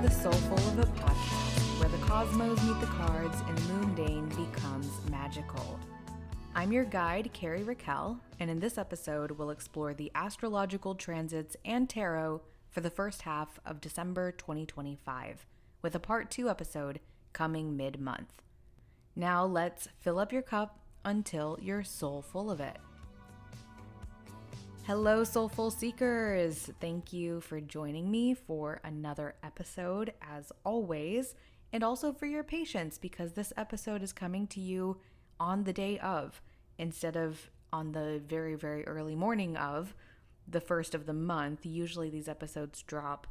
the 𝗧𝗶𝗺𝗀𝗀 podcast, where the cosmos meet the cards and mundane becomes magical. I'm your guide, 𝗧𝗶𝗺𝗀𝗀, and in this episode, we'll explore the astrological transits and tarot for the first half of December 2025, with a part 2 episode coming mid-month. Now let's fill up your cup until you're soul full of it. Hello, soulful seekers. Thank you for joining me for another episode, as always, and also for your patience, because this episode is coming to you on the day of, instead of on the very, very early morning of the first of the month. Usually these episodes drop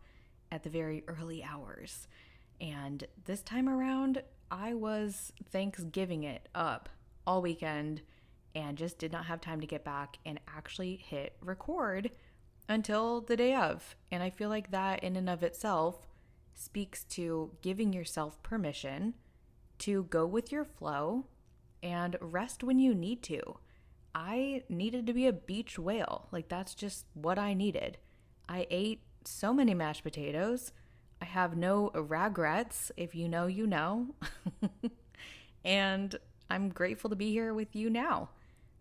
at the very early hours. And this time around, I was Thanksgiving it up all weekend and just did not have time to get back and actually hit record until the day of. And I feel like that in and of itself speaks to giving yourself permission to go with your flow and rest when you need to. I needed to be a beach whale. Like, that's just what I needed. I ate so many mashed potatoes. I have no regrets. If you know, you know. And I'm grateful to be here with you now.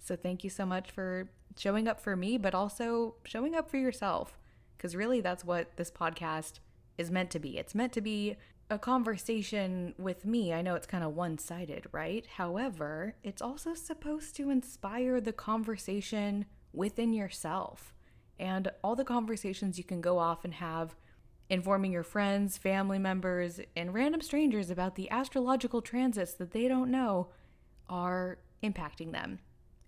So thank you so much for showing up for me, but also showing up for yourself. Because really that's what this podcast is meant to be. It's meant to be a conversation with me. I know it's kind of one-sided, right? However, it's also supposed to inspire the conversation within yourself. And all the conversations you can go off and have, informing your friends, family members, and random strangers about the astrological transits that they don't know are impacting them.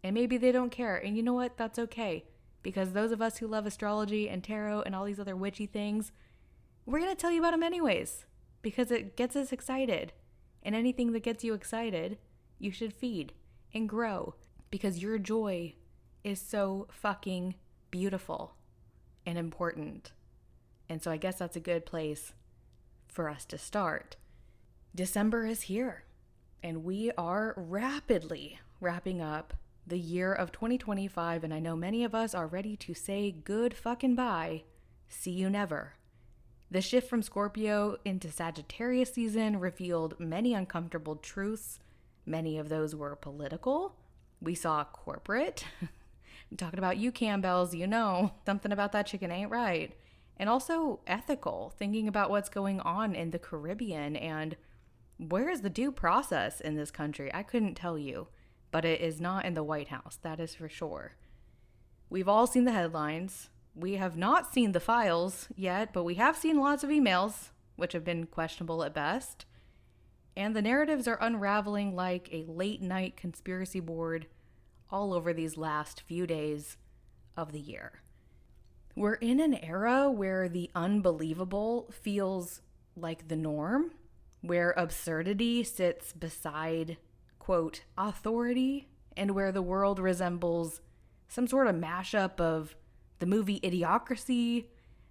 And maybe they don't care. And you know what? That's okay. Because those of us who love astrology and tarot and all these other witchy things, we're going to tell you about them anyways. Because it gets us excited. And anything that gets you excited, you should feed and grow. Because your joy is so fucking beautiful and important. And so I guess that's a good place for us to start. December is here. And we are rapidly wrapping up the year of 2025, and I know many of us are ready to say good fucking bye. See you never. The shift from Scorpio into Sagittarius season revealed many uncomfortable truths. Many of those were political. We saw corporate. I'm talking about you, Campbells, you know, something about that chicken ain't right. And also ethical, thinking about what's going on in the Caribbean and where is the due process in this country? I couldn't tell you. But it is not in the White House, that is for sure. We've all seen the headlines. We have not seen the files yet, but we have seen lots of emails, which have been questionable at best. And the narratives are unraveling like a late night conspiracy board all over these last few days of the year. We're in an era where the unbelievable feels like the norm, where absurdity sits beside quote, authority, and where the world resembles some sort of mashup of the movie Idiocracy,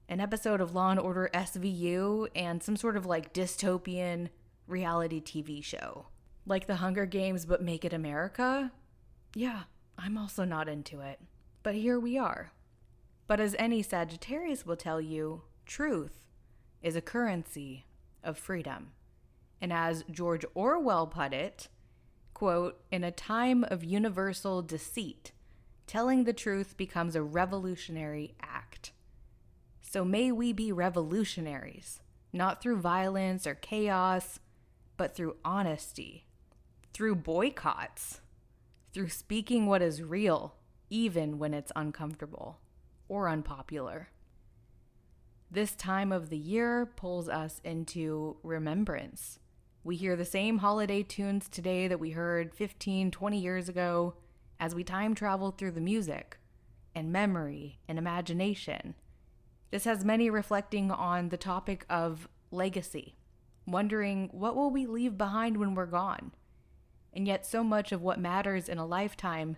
an episode of Law & Order SVU, and some sort of like dystopian reality TV show. Like the Hunger Games, but make it America? Yeah, I'm also not into it. But here we are. But as any Sagittarius will tell you, truth is a currency of freedom. And as George Orwell put it, quote, in a time of universal deceit, telling the truth becomes a revolutionary act. So may we be revolutionaries, not through violence or chaos, but through honesty, through boycotts, through speaking what is real, even when it's uncomfortable or unpopular. This time of the year pulls us into remembrance. We hear the same holiday tunes today that we heard 15, 20 years ago as we time travel through the music and memory and imagination. This has many reflecting on the topic of legacy, wondering what will we leave behind when we're gone? And yet so much of what matters in a lifetime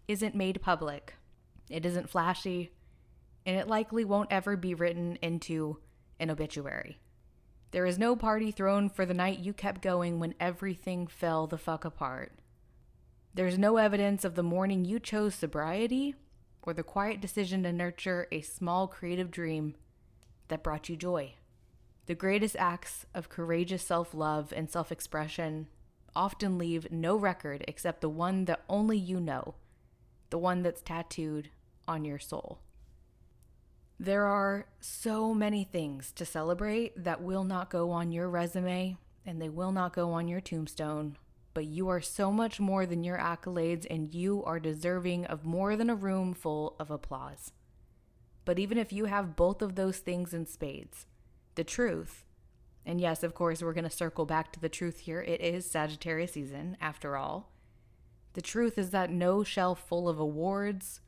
isn't made public. It isn't flashy, and it likely won't ever be written into an obituary. There is no party thrown for the night you kept going when everything fell the fuck apart. There's no evidence of the morning you chose sobriety or the quiet decision to nurture a small creative dream that brought you joy. The greatest acts of courageous self-love and self-expression often leave no record except the one that only you know, the one that's tattooed on your soul. There are so many things to celebrate that will not go on your resume and they will not go on your tombstone, but you are so much more than your accolades and you are deserving of more than a room full of applause. But even if you have both of those things in spades, the truth, and yes, of course, we're going to circle back to the truth here. It is Sagittarius season, after all. The truth is that no shelf full of awards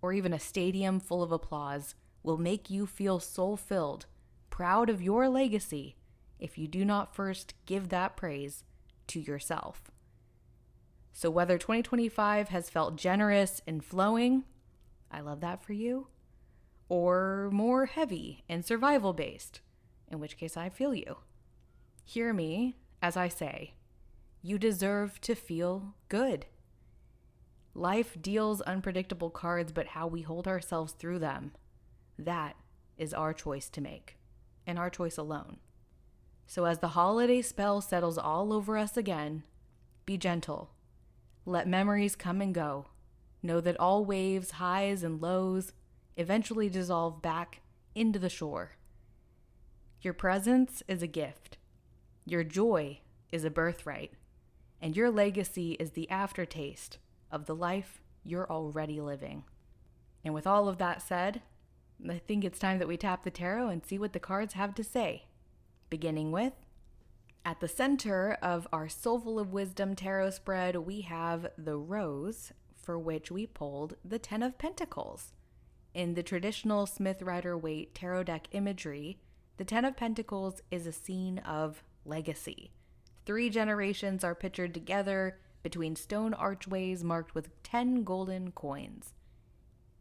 or even a stadium full of applause will make you feel soul-filled, proud of your legacy, if you do not first give that praise to yourself. So whether 2025 has felt generous and flowing, I love that for you, or more heavy and survival-based, in which case I feel you. Hear me as I say, you deserve to feel good. Life deals unpredictable cards, but how we hold ourselves through them, that is our choice to make, and our choice alone. So as the holiday spell settles all over us again, be gentle. Let memories come and go. Know that all waves, highs and lows, eventually dissolve back into the shore. Your presence is a gift. Your joy is a birthright. And your legacy is the aftertaste of the life you're already living. And with all of that said, I think it's time that we tap the tarot and see what the cards have to say. Beginning with, at the center of our Soulful of Wisdom tarot spread, we have the Rose, for which we pulled the Ten of Pentacles. In the traditional Smith-Rider-Waite tarot deck imagery, the Ten of Pentacles is a scene of legacy. 3 generations are pictured together between stone archways marked with 10 golden coins.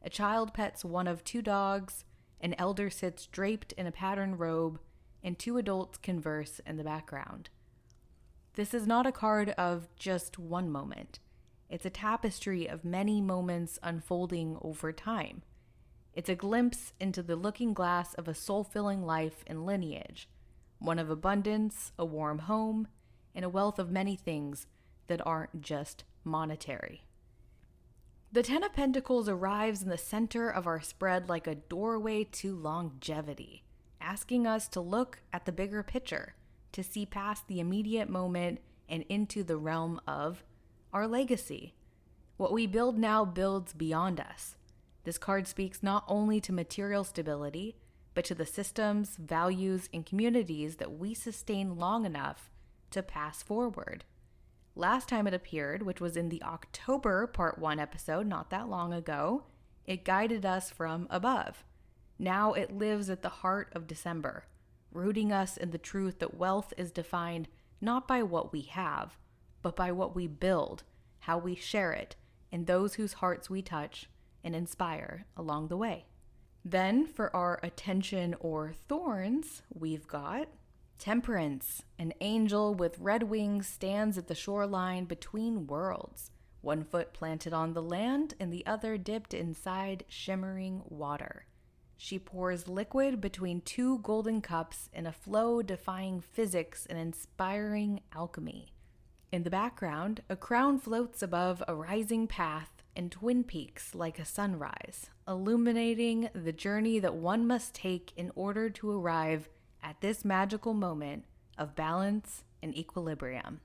A child pets one of 2 dogs, an elder sits draped in a patterned robe, and 2 adults converse in the background. This is not a card of just one moment. It's a tapestry of many moments unfolding over time. It's a glimpse into the looking glass of a soul-filling life and lineage, one of abundance, a warm home, and a wealth of many things that aren't just monetary. The Ten of Pentacles arrives in the center of our spread like a doorway to longevity, asking us to look at the bigger picture, to see past the immediate moment and into the realm of our legacy. What we build now builds beyond us. This card speaks not only to material stability, but to the systems, values, and communities that we sustain long enough to pass forward. Last time it appeared, which was in the October Part 1 episode not that long ago, it guided us from above. Now it lives at the heart of December, rooting us in the truth that wealth is defined not by what we have, but by what we build, how we share it, and those whose hearts we touch and inspire along the way. Then for our attention or thorns, we've got Temperance. An angel with red wings stands at the shoreline between worlds, one foot planted on the land and the other dipped inside shimmering water. She pours liquid between 2 golden cups in a flow defying physics and inspiring alchemy. In the background, a crown floats above a rising path and twin peaks like a sunrise, illuminating the journey that one must take in order to arrive at this magical moment of balance and equilibrium.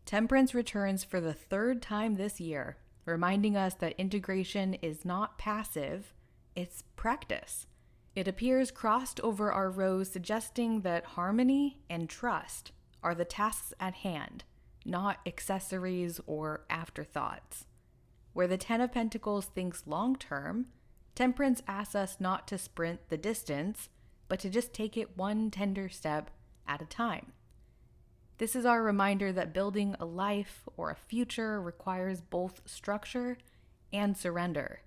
Temperance returns for the 3rd time this year, reminding us that integration is not passive, it's practice. It appears crossed over our rose, suggesting that harmony and trust are the tasks at hand, not accessories or afterthoughts. Where the Ten of Pentacles thinks long-term, Temperance asks us not to sprint the distance, but to just take it one tender step at a time. This is our reminder that building a life or a future requires both structure and surrender.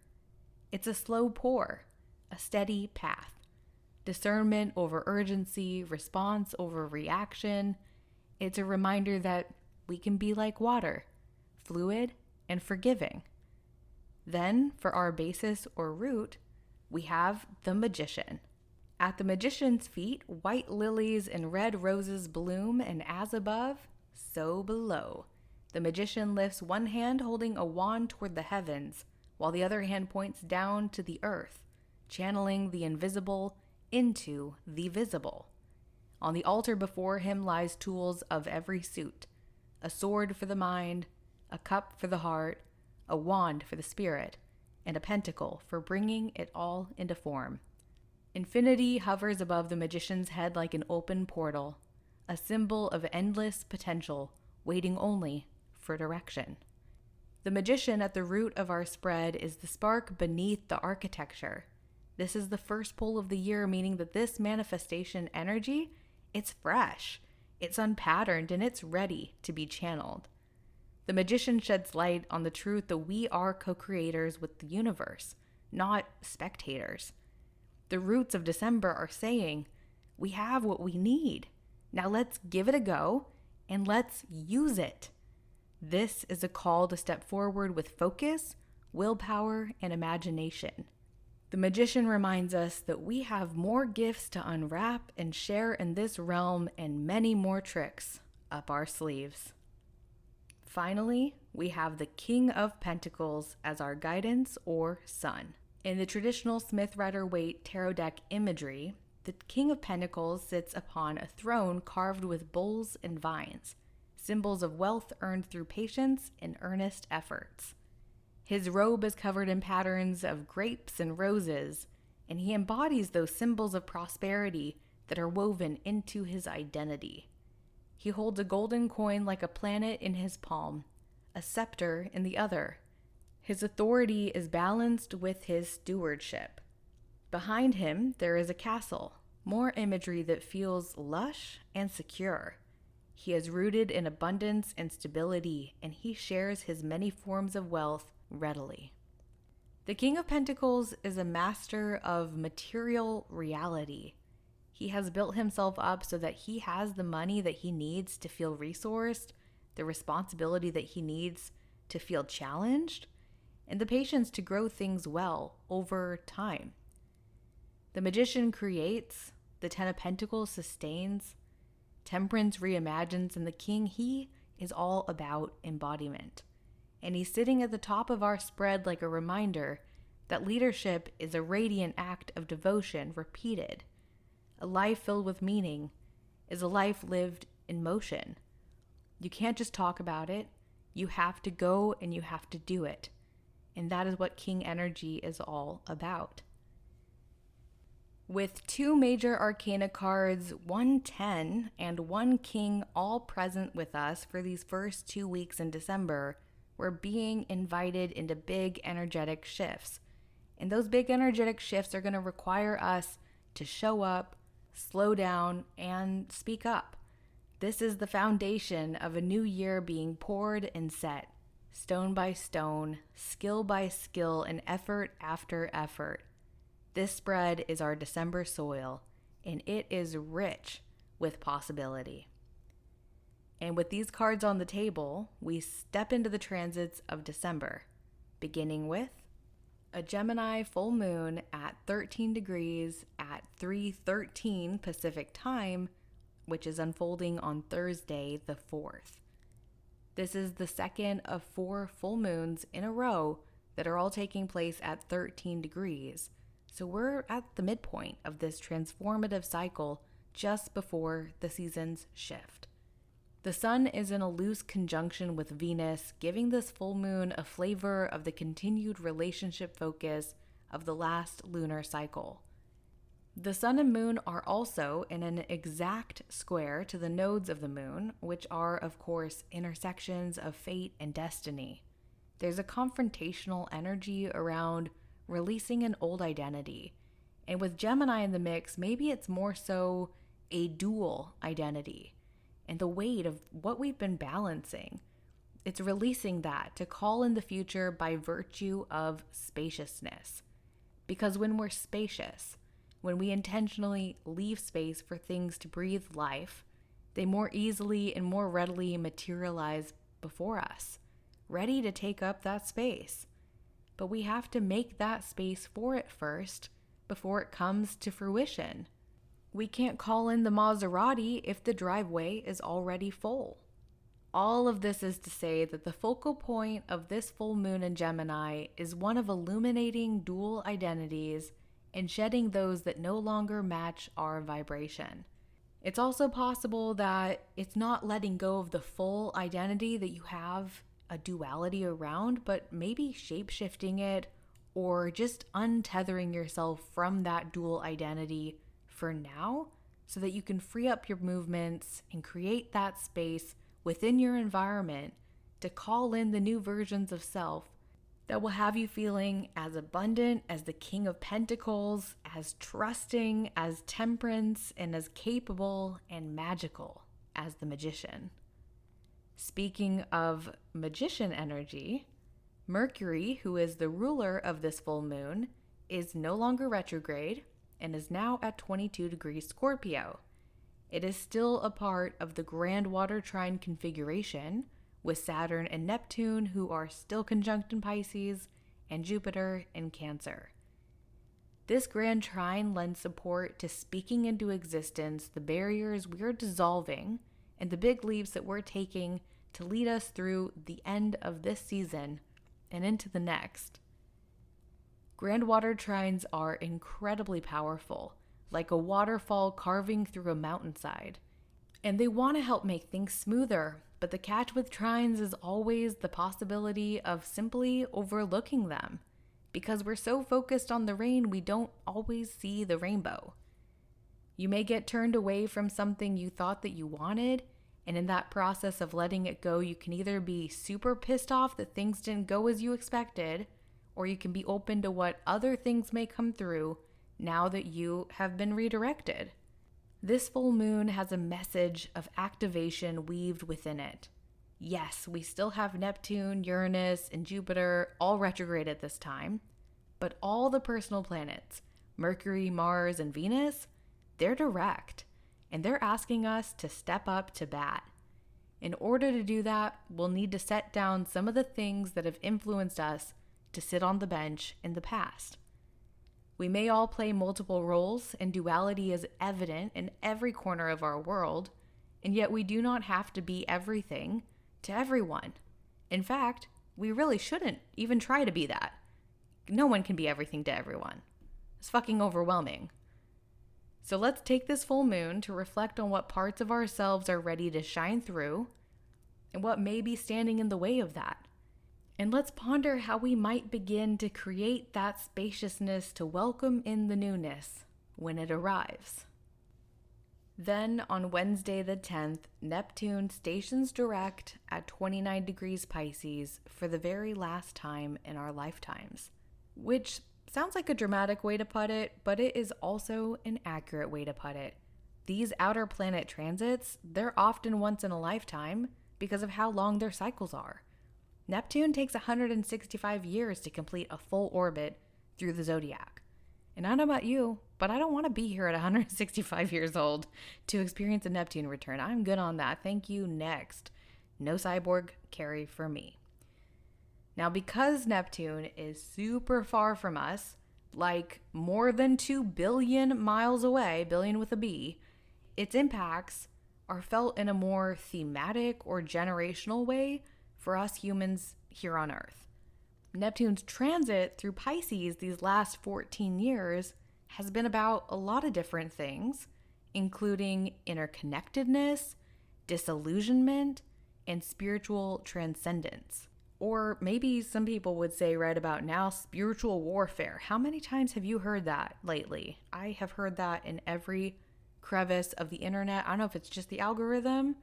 It's a slow pour, a steady path, discernment over urgency, response over reaction. It's a reminder that we can be like water, fluid and forgiving. Then, for our basis or root, we have the Magician. At the magician's feet, white lilies and red roses bloom, and as above, so below. The magician lifts one hand holding a wand toward the heavens, while the other hand points down to the earth, channeling the invisible into the visible. On the altar before him lies tools of every suit: a sword for the mind, a cup for the heart, a wand for the spirit, and a pentacle for bringing it all into form. Infinity hovers above the magician's head like an open portal, a symbol of endless potential, waiting only for direction. The magician at the root of our spread is the spark beneath the architecture. This is the first pole of the year, meaning that this manifestation energy, it's fresh, it's unpatterned, and it's ready to be channeled. The magician sheds light on the truth that we are co-creators with the universe, not spectators. The roots of December are saying, we have what we need. Now let's give it a go and let's use it. This is a call to step forward with focus, willpower, and imagination. The magician reminds us that we have more gifts to unwrap and share in this realm and many more tricks up our sleeves. Finally, we have the King of Pentacles as our guidance or sun. In the traditional 𝗧𝗏 tarot deck imagery, the King of Pentacles sits upon a throne carved with bulls and vines, symbols of wealth earned through patience and earnest efforts. His robe is covered in patterns of grapes and roses, and he embodies those symbols of prosperity that are woven into his identity. He holds a golden coin like a planet in his palm, a scepter in the other. His authority is balanced with his stewardship. Behind him, there is a castle, more imagery that feels lush and secure. He is rooted in abundance and stability, and he shares his many forms of wealth readily. The King of Pentacles is a master of material reality. He has built himself up so that he has the money that he needs to feel resourced, the responsibility that he needs to feel challenged, and the patience to grow things well over time. The magician creates, the Ten of Pentacles sustains, Temperance reimagines, and the King, he is all about embodiment. And he's sitting at the top of our spread like a reminder that leadership is a radiant act of devotion repeated. A life filled with meaning is a life lived in motion. You can't just talk about it. You have to go and you have to do it. And that is what King energy is all about. With two major arcana cards, one 10 and one King, all present with us for these first 2 weeks in December, we're being invited into big energetic shifts. And those big energetic shifts are going to require us to show up, slow down, and speak up. This is the foundation of a new year being poured and set, stone by stone, skill by skill, and effort after effort. This spread is our December soil, and it is rich with possibility. And with these cards on the table, we step into the transits of December, beginning with a Gemini full moon at 13 degrees at 3:13 Pacific time, which is unfolding on Thursday the 4th. This is the second of 4 full moons in a row that are all taking place at 13 degrees. So we're at the midpoint of this transformative cycle just before the seasons shift. The sun is in a loose conjunction with Venus, giving this full moon a flavor of the continued relationship focus of the last lunar cycle. The sun and moon are also in an exact square to the nodes of the moon, which are, of course, intersections of fate and destiny. There's a confrontational energy around releasing an old identity. And with Gemini in the mix, maybe it's more so a dual identity and the weight of what we've been balancing. It's releasing that to call in the future by virtue of spaciousness. Because when we're spacious, when we intentionally leave space for things to breathe life, they more easily and more readily materialize before us, ready to take up that space. But we have to make that space for it first before it comes to fruition. We can't call in the Maserati if the driveway is already full. All of this is to say that the focal point of this full moon in Gemini is one of illuminating dual identities and shedding those that no longer match our vibration. It's also possible that it's not letting go of the full identity that you have a duality around, but maybe shape-shifting it or just untethering yourself from that dual identity for now so that you can free up your movements and create that space within your environment to call in the new versions of self that will have you feeling as abundant as the King of Pentacles, as trusting as Temperance, and as capable and magical as the Magician. Speaking of Magician energy, Mercury, who is the ruler of this full moon, is no longer retrograde and is now at 22 degrees Scorpio. It is still a part of the Grand Water Trine configuration, with Saturn and Neptune, who are still conjunct in Pisces, and Jupiter in Cancer. This Grand Trine lends support to speaking into existence the barriers we're dissolving and the big leaps that we're taking to lead us through the end of this season and into the next. Grand Water Trines are incredibly powerful, like a waterfall carving through a mountainside. And they want to help make things smoother, but the catch with trines is always the possibility of simply overlooking them. Because we're so focused on the rain, we don't always see the rainbow. You may get turned away from something you thought that you wanted, and in that process of letting it go, you can either be super pissed off that things didn't go as you expected, or you can be open to what other things may come through now that you have been redirected. This full moon has a message of activation weaved within it. Yes, we still have Neptune, Uranus, and Jupiter all retrograde at this time, but all the personal planets, Mercury, Mars, and Venus, they're direct, and they're asking us to step up to bat. In order to do that, we'll need to set down some of the things that have influenced us to sit on the bench in the past. We may all play multiple roles, and duality is evident in every corner of our world, and yet we do not have to be everything to everyone. In fact, we really shouldn't even try to be that. No one can be everything to everyone. It's fucking overwhelming. So let's take this full moon to reflect on what parts of ourselves are ready to shine through and what may be standing in the way of that. And let's ponder how we might begin to create that spaciousness to welcome in the newness when it arrives. Then on Wednesday the 10th, Neptune stations direct at 29 degrees Pisces for the very last time in our lifetimes, which sounds like a dramatic way to put it, but it is also an accurate way to put it. These outer planet transits, they're often once in a lifetime because of how long their cycles are. Neptune takes 165 years to complete a full orbit through the zodiac. And I don't know about you, but I don't want to be here at 165 years old to experience a Neptune return. I'm good on that. Thank you. Next. No 𝗧𝗶𝗺𝗀𝗀𝗀𝗀 for me. Now, because Neptune is super far from us, like more than 2 billion miles away, billion with a B, its impacts are felt in a more thematic or generational way for us humans here on Earth. Neptune's transit through Pisces these last 14 years has been about a lot of different things, including interconnectedness, disillusionment, and spiritual transcendence. Or maybe some people would say right about now, spiritual warfare. How many times have you heard that lately? I have heard that in every crevice of the internet. I don't know if it's just the algorithm,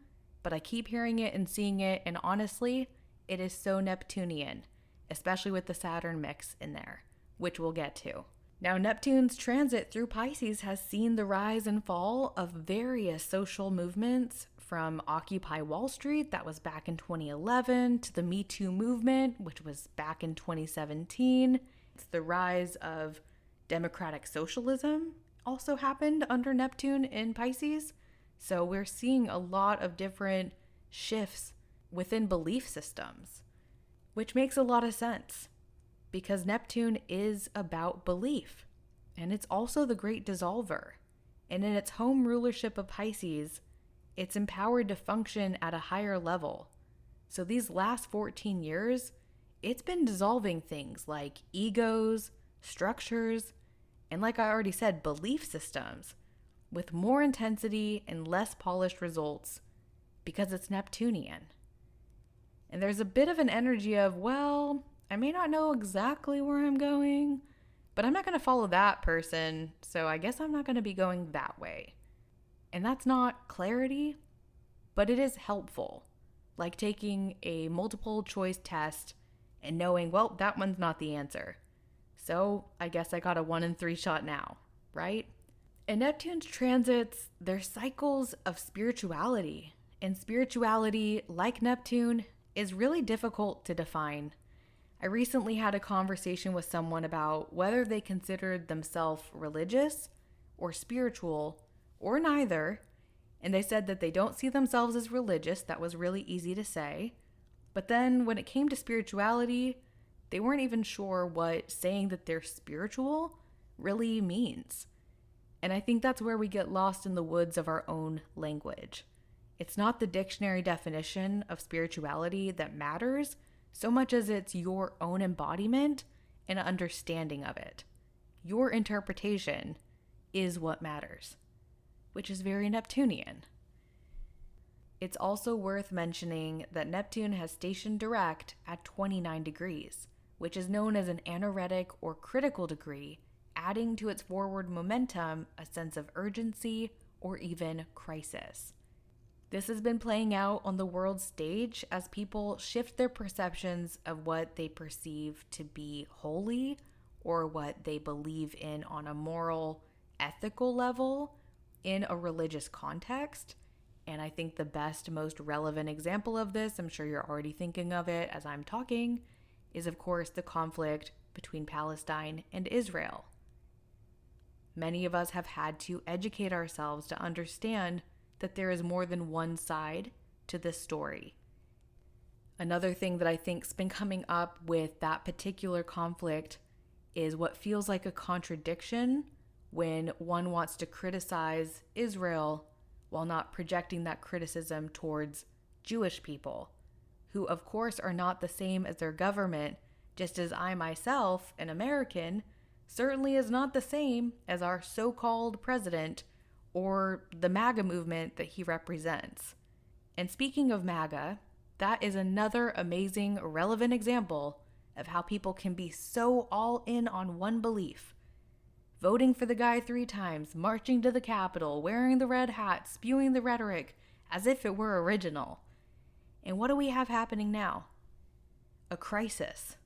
but I keep hearing it and seeing it, and honestly, it is so Neptunian, especially with the Saturn mix in there, which we'll get to. Now, Neptune's transit through Pisces has seen the rise and fall of various social movements, from Occupy Wall Street, that was back in 2011, to the Me Too movement, which was back in 2017. It's the rise of democratic socialism also happened under Neptune in Pisces. So we're seeing a lot of different shifts within belief systems, which makes a lot of sense because Neptune is about belief. And it's also the great dissolver. And in its home rulership of Pisces, it's empowered to function at a higher level. So these last 14 years, it's been dissolving things like egos, structures, and like I already said, belief systems with more intensity and less polished results because it's Neptunian. And there's a bit of an energy of, well, I may not know exactly where I'm going, but I'm not going to follow that person, so I guess I'm not going to be going that way. And that's not clarity, but it is helpful. Like taking a multiple choice test and knowing, well, that one's not the answer. So I guess I got a 1 in 3 shot now, right? And Neptune's transits, they're cycles of spirituality. And spirituality, like Neptune, is really difficult to define. I recently had a conversation with someone about whether they considered themselves religious or spiritual or neither. And they said that they don't see themselves as religious. That was really easy to say. But then when it came to spirituality, they weren't even sure what saying that they're spiritual really means. And I think that's where we get lost in the woods of our own language. It's not the dictionary definition of spirituality that matters so much as it's your own embodiment and understanding of it. Your interpretation is what matters, which is very Neptunian. It's also worth mentioning that Neptune has stationed direct at 29 degrees, which is known as an anaretic or critical degree, adding to its forward momentum a sense of urgency or even crisis. This has been playing out on the world stage as people shift their perceptions of what they perceive to be holy or what they believe in on a moral, ethical level in a religious context. And I think the best, most relevant example of this, I'm sure you're already thinking of it as I'm talking, is of course the conflict between Palestine and Israel. Many of us have had to educate ourselves to understand that there is more than one side to this story. Another thing that I think's been coming up with that particular conflict is what feels like a contradiction when one wants to criticize Israel while not projecting that criticism towards Jewish people, who of course are not the same as their government, just as I myself, an American, certainly is not the same as our so-called president or the MAGA movement that he represents. And speaking of MAGA, that is another amazing, relevant example of how people can be so all in on one belief. Voting for the guy 3 times, marching to the Capitol, wearing the red hat, spewing the rhetoric as if it were original. And what do we have happening now? A crisis.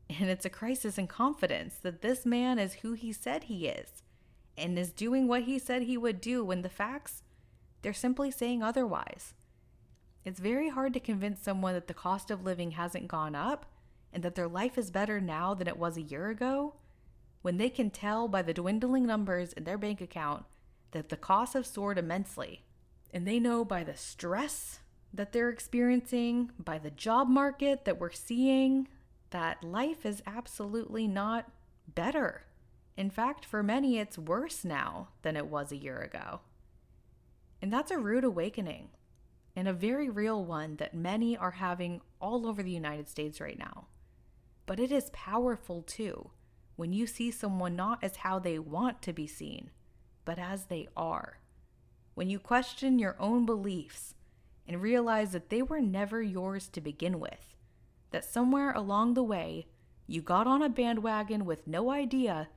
And it's a crisis in confidence that this man is who he said he is and is doing what he said he would do when the facts, they're simply saying otherwise. It's very hard to convince someone that the cost of living hasn't gone up and that their life is better now than it was a year ago, when they can tell by the dwindling numbers in their bank account that the costs have soared immensely. And they know by the stress that they're experiencing, by the job market that we're seeing, that life is absolutely not better. In fact, for many, it's worse now than it was a year ago. And that's a rude awakening, and a very real one that many are having all over the United States right now. But it is powerful too, when you see someone not as how they want to be seen, but as they are. When you question your own beliefs and realize that they were never yours to begin with, that somewhere along the way, you got on a bandwagon with no idea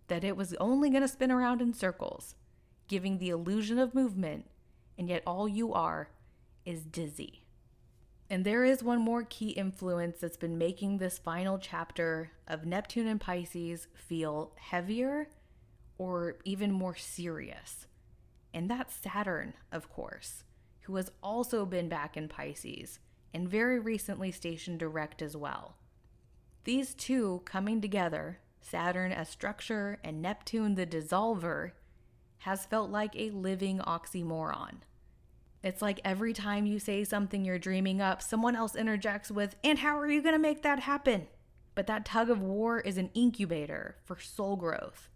that it was only going to spin around in circles, giving the illusion of movement, and yet all you are is dizzy. And there is one more key influence that's been making this final chapter of Neptune and Pisces feel heavier or even more serious. And that's Saturn, of course, who has also been back in Pisces and very recently stationed direct as well. These two coming together, Saturn as structure and Neptune the dissolver, has felt like a living oxymoron. It's like every time you say something you're dreaming up, someone else interjects with, "And how are you going to make that happen?" But that tug of war is an incubator for soul growth.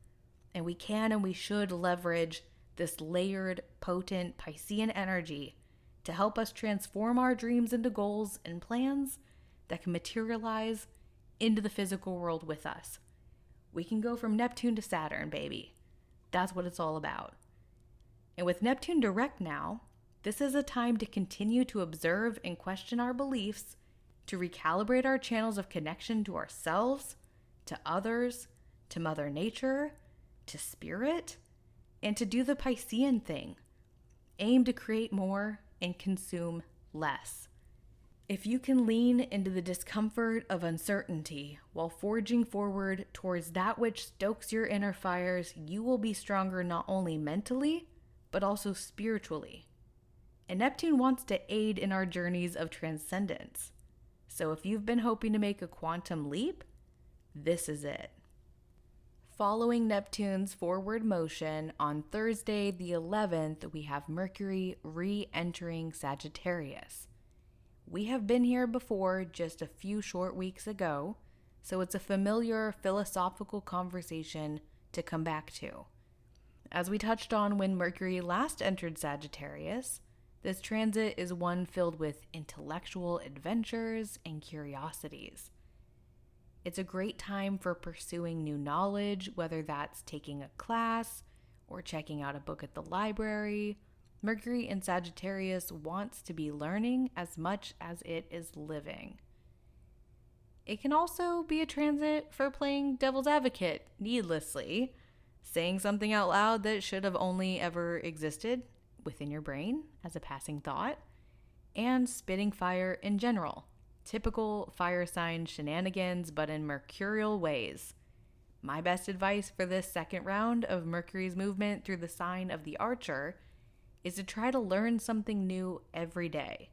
And we can and we should leverage this layered, potent Piscean energy to help us transform our dreams into goals and plans that can materialize into the physical world with us. We can go from Neptune to Saturn, baby. That's what it's all about. And with Neptune direct now, this is a time to continue to observe and question our beliefs, to recalibrate our channels of connection to ourselves, to others, to Mother Nature, to Spirit, and to do the Piscean thing. Aim to create more and consume less. If you can lean into the discomfort of uncertainty while forging forward towards that which stokes your inner fires, you will be stronger not only mentally, but also spiritually. And Neptune wants to aid in our journeys of transcendence. So if you've been hoping to make a quantum leap, this is it. Following Neptune's forward motion, on Thursday the 11th, we have Mercury re-entering Sagittarius. We have been here before just a few short weeks ago, so it's a familiar philosophical conversation to come back to. As we touched on when Mercury last entered Sagittarius, this transit is one filled with intellectual adventures and curiosities. It's a great time for pursuing new knowledge, whether that's taking a class or checking out a book at the library. Mercury in Sagittarius wants to be learning as much as it is living. It can also be a transit for playing devil's advocate needlessly, saying something out loud that should have only ever existed within your brain as a passing thought, and spitting fire in general. Typical fire sign shenanigans, but in mercurial ways. My best advice for this second round of Mercury's movement through the sign of the Archer is to try to learn something new every day.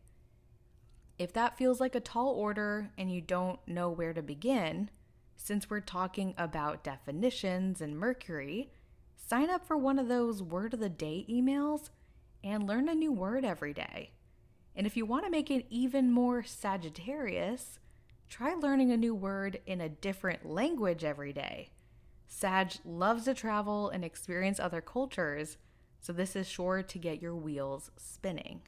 If that feels like a tall order and you don't know where to begin, since we're talking about definitions and Mercury, sign up for one of those word of the day emails and learn a new word every day. And if you want to make it even more Sagittarius, try learning a new word in a different language every day. Sag loves to travel and experience other cultures, so this is sure to get your wheels spinning.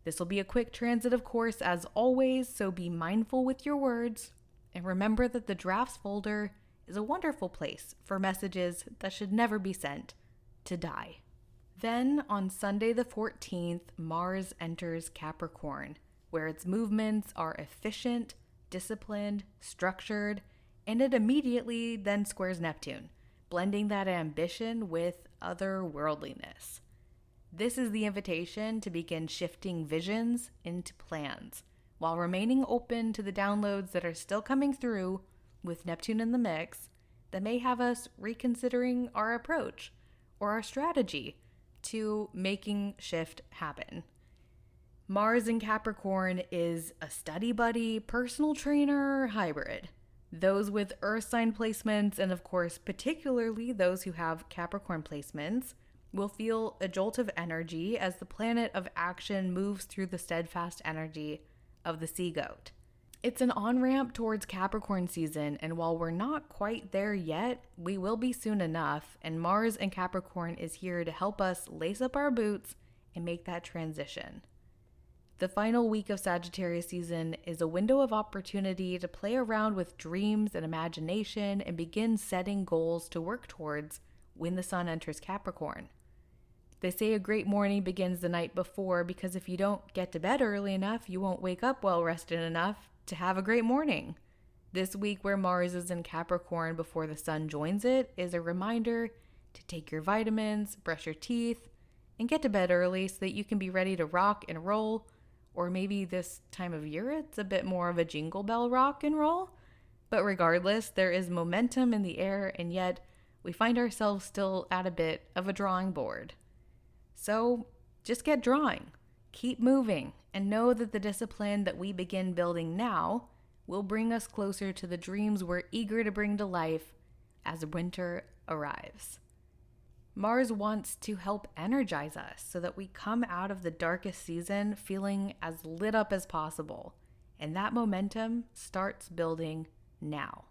This will be a quick transit, of course, as always, so be mindful with your words, and remember that the drafts folder is a wonderful place for messages that should never be sent to die. Then, on Sunday the 14th, Mars enters Capricorn, where its movements are efficient, disciplined, structured, and it immediately then squares Neptune, blending that ambition with otherworldliness. This is the invitation to begin shifting visions into plans, while remaining open to the downloads that are still coming through with Neptune in the mix that may have us reconsidering our approach or our strategy to making shift happen. Mars in Capricorn is a study buddy, personal trainer hybrid. Those with Earth sign placements, and of course, particularly those who have Capricorn placements, will feel a jolt of energy as the planet of action moves through the steadfast energy of the sea goat. It's an on-ramp towards Capricorn season, and while we're not quite there yet, we will be soon enough, and Mars in Capricorn is here to help us lace up our boots and make that transition. The final week of Sagittarius season is a window of opportunity to play around with dreams and imagination and begin setting goals to work towards when the sun enters Capricorn. They say a great morning begins the night before because if you don't get to bed early enough, you won't wake up well rested enough to have a great morning. This week where Mars is in Capricorn before the sun joins it is a reminder to take your vitamins, brush your teeth, and get to bed early so that you can be ready to rock and roll. Or maybe this time of year it's a bit more of a jingle bell rock and roll. But regardless, there is momentum in the air, and yet we find ourselves still at a bit of a drawing board. So just get drawing, keep moving, and know that the discipline that we begin building now will bring us closer to the dreams we're eager to bring to life as winter arrives. Mars wants to help energize us so that we come out of the darkest season feeling as lit up as possible, and that momentum starts building now.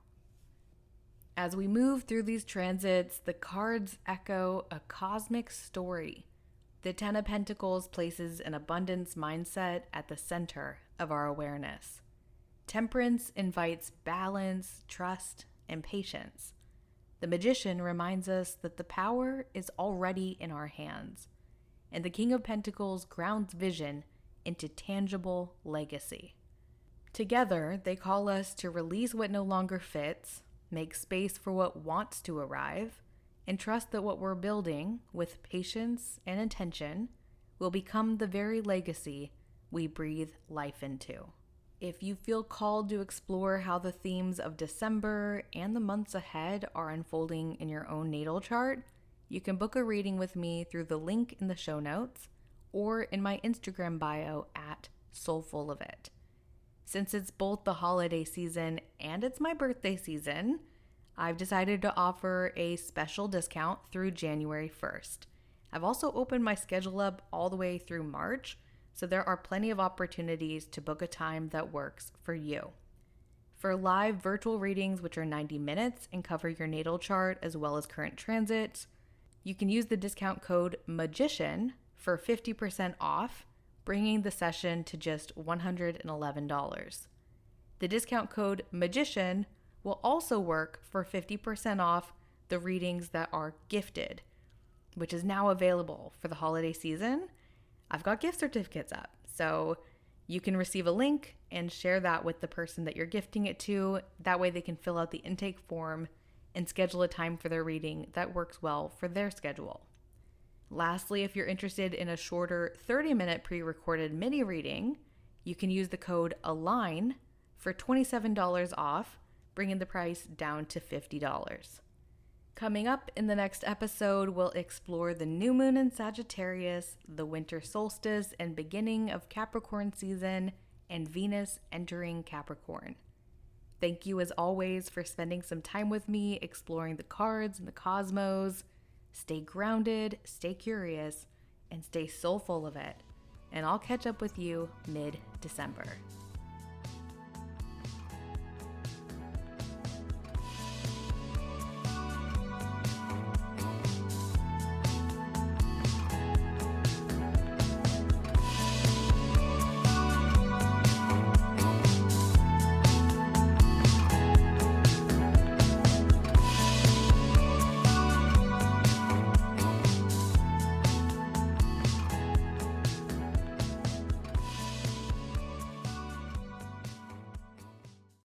As we move through these transits, the cards echo a cosmic story. The Ten of Pentacles places an abundance mindset at the center of our awareness. Temperance invites balance, trust, and patience. The Magician reminds us that the power is already in our hands. And the King of Pentacles grounds vision into tangible legacy. Together, they call us to release what no longer fits, make space for what wants to arrive, and trust that what we're building, with patience and intention, will become the very legacy we breathe life into. If you feel called to explore how the themes of December and the months ahead are unfolding in your own natal chart, you can book a reading with me through the link in the show notes or in my Instagram bio at @soulfulofit. Since it's both the holiday season and it's my birthday season, I've decided to offer a special discount through January 1st. I've also opened my schedule up all the way through March, so there are plenty of opportunities to book a time that works for you. For live virtual readings, which are 90 minutes and cover your natal chart as well as current transits, you can use the discount code MAGICIAN for 50% off, bringing the session to just $111. The discount code MAGICIAN will also work for 50% off the readings that are gifted, which is now available for the holiday season. I've got gift certificates up, so you can receive a link and share that with the person that you're gifting it to. That way they can fill out the intake form and schedule a time for their reading that works well for their schedule. Lastly, if you're interested in a shorter 30-minute pre-recorded mini reading, you can use the code ALIGN for $27 off, bringing the price down to $50. Coming up in the next episode, we'll explore the new moon in Sagittarius, the winter solstice and beginning of Capricorn season, and Venus entering Capricorn. Thank you as always for spending some time with me exploring the cards and the cosmos. Stay grounded, stay curious, and stay soulful of it. And I'll catch up with you mid-December.